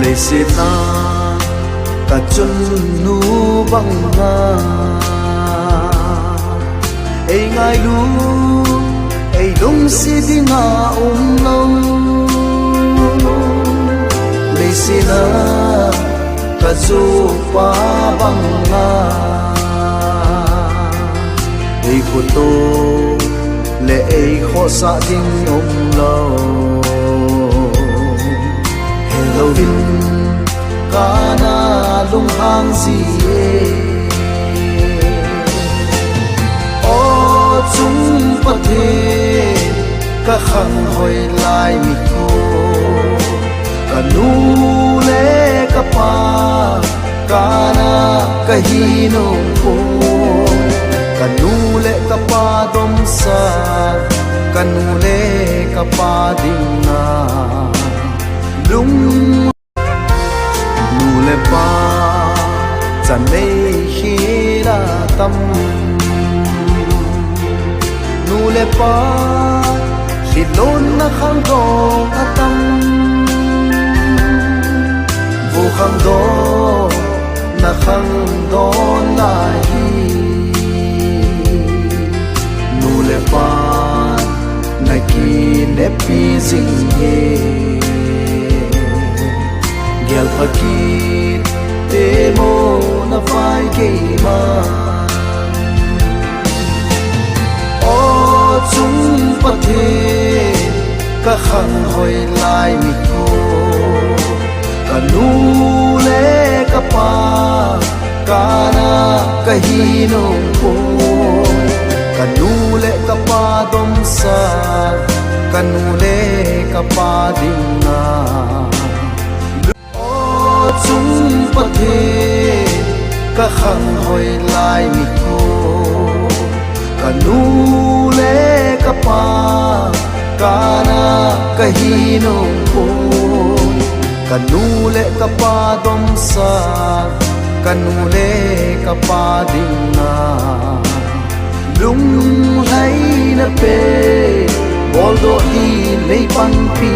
lấy xin na cả chân nu băng nga ai ngay lu ai lung si đi nga lâu lấy xin na cả du pa băng nga ai cô tô lệ ai khó xa dinh lâu hello vin kana lung hang si o chung pathe ka khang hoi lai mi ko ka nu le ka pa kana ka hi no ko ka nu le ka pa dom sa ka nu le ka pa ding na lung le pa cha nei hi ra tâm nu le pa khi lon na khang do a tâm vô khang do na khang do na hi nu le pa na ki ne pi zing ye gel fakir demo na vai keima o chung pathe ka khang hoi lai mi ko ka nu le ka pa kana ka hi no ko ka nu le ka pa dom sa ka nu le ka pa ding na chung pathe ka khang hoi lai mi ko ka nu le ka pa kana ka hi no ko ka nu le ka pa dom sa ka nu le ka pa ding na lung hai na pe bol do i nei pan pi